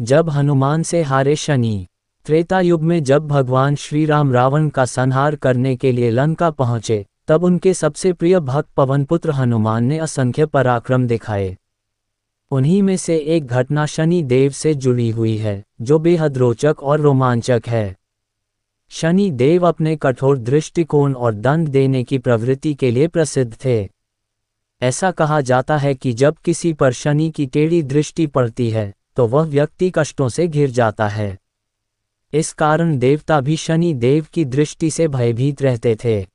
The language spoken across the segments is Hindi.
जब हनुमान से हारे शनि। त्रेता युग में जब भगवान श्री राम रावण का संहार करने के लिए लंका पहुंचे, तब उनके सबसे प्रिय भक्त पवनपुत्र हनुमान ने असंख्य पराक्रम दिखाए। उन्हीं में से एक घटना शनि देव से जुड़ी हुई है, जो बेहद रोचक और रोमांचक है। शनि देव अपने कठोर दृष्टिकोण और दंड देने की प्रवृत्ति के लिए प्रसिद्ध थे। ऐसा कहा जाता है कि जब किसी पर शनि की टेढ़ी दृष्टि पड़ती है, तो वह व्यक्ति कष्टों से घिर जाता है। इस कारण देवता भी शनि देव की दृष्टि से भयभीत रहते थे।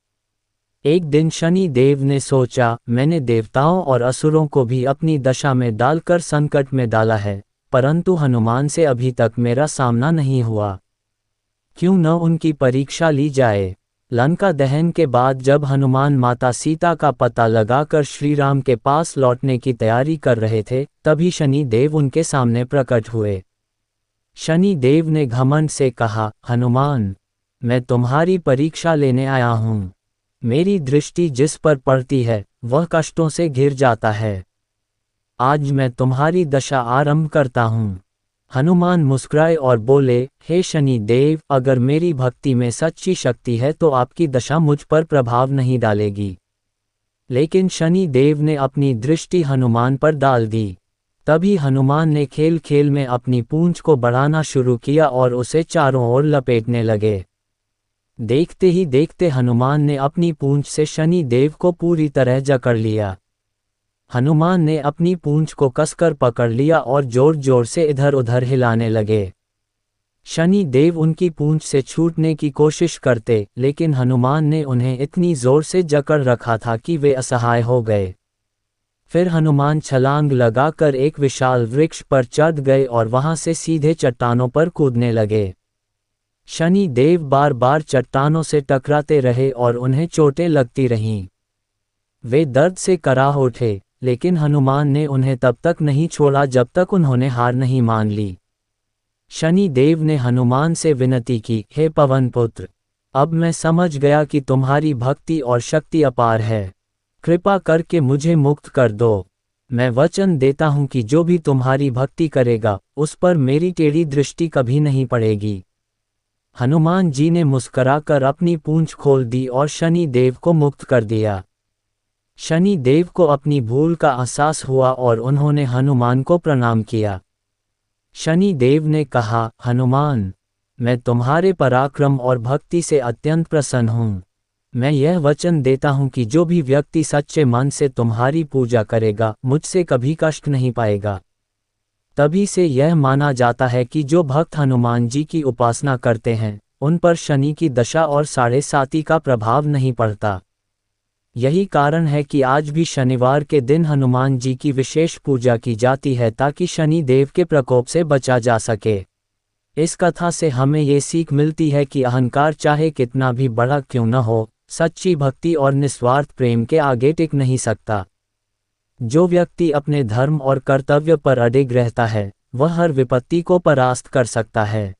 एक दिन शनि देव ने सोचा, मैंने देवताओं और असुरों को भी अपनी दशा में डालकर संकट में डाला है, परंतु हनुमान से अभी तक मेरा सामना नहीं हुआ। क्यों न उनकी परीक्षा ली जाए। लंका दहन के बाद जब हनुमान माता सीता का पता लगाकर श्री राम के पास लौटने की तैयारी कर रहे थे, तभी शनि देव उनके सामने प्रकट हुए। शनि देव ने घमंड से कहा, हनुमान, मैं तुम्हारी परीक्षा लेने आया हूँ। मेरी दृष्टि जिस पर पड़ती है, वह कष्टों से घिर जाता है। आज मैं तुम्हारी दशा आरंभ करता हूँ। हनुमान मुस्कुराए और बोले, हे शनि देव, अगर मेरी भक्ति में सच्ची शक्ति है तो आपकी दशा मुझ पर प्रभाव नहीं डालेगी। लेकिन शनि देव ने अपनी दृष्टि हनुमान पर डाल दी। तभी हनुमान ने खेल खेल में अपनी पूंछ को बढ़ाना शुरू किया और उसे चारों ओर लपेटने लगे। देखते ही देखते हनुमान ने अपनी पूंछ से शनि देव को पूरी तरह जकड़ लिया। हनुमान ने अपनी पूंछ को कसकर पकड़ लिया और जोर जोर से इधर उधर हिलाने लगे। शनि देव उनकी पूंछ से छूटने की कोशिश करते, लेकिन हनुमान ने उन्हें इतनी जोर से जकड़ रखा था कि वे असहाय हो गए। फिर हनुमान छलांग लगाकर एक विशाल वृक्ष पर चढ़ गए और वहां से सीधे चट्टानों पर कूदने लगे। शनि देव बार बार चट्टानों से टकराते रहे और उन्हें चोटें लगती रहीं। वे दर्द से कराह उठे, लेकिन हनुमान ने उन्हें तब तक नहीं छोड़ा जब तक उन्होंने हार नहीं मान ली। शनि देव ने हनुमान से विनती की, हे पवनपुत्र, अब मैं समझ गया कि तुम्हारी भक्ति और शक्ति अपार है। कृपा करके मुझे मुक्त कर दो। मैं वचन देता हूँ कि जो भी तुम्हारी भक्ति करेगा, उस पर मेरी टेढ़ी दृष्टि कभी नहीं पड़ेगी। हनुमान जी ने मुस्कुराकर अपनी पूंछ खोल दी और शनि देव को मुक्त कर दिया। शनि देव को अपनी भूल का एहसास हुआ और उन्होंने हनुमान को प्रणाम किया। शनि देव ने कहा, हनुमान, मैं तुम्हारे पराक्रम और भक्ति से अत्यंत प्रसन्न हूँ। मैं यह वचन देता हूँ कि जो भी व्यक्ति सच्चे मन से तुम्हारी पूजा करेगा, मुझसे कभी कष्ट नहीं पाएगा। तभी से यह माना जाता है कि जो भक्त हनुमान जी की उपासना करते हैं, उन पर शनि की दशा और 7.5 का प्रभाव नहीं पड़ता। यही कारण है कि आज भी शनिवार के दिन हनुमान जी की विशेष पूजा की जाती है, ताकि शनि देव के प्रकोप से बचा जा सके। इस कथा से हमें ये सीख मिलती है कि अहंकार चाहे कितना भी बड़ा क्यों न हो, सच्ची भक्ति और निस्वार्थ प्रेम के आगे टिक नहीं सकता। जो व्यक्ति अपने धर्म और कर्तव्य पर अडिग रहता है, वह हर विपत्ति को परास्त कर सकता है।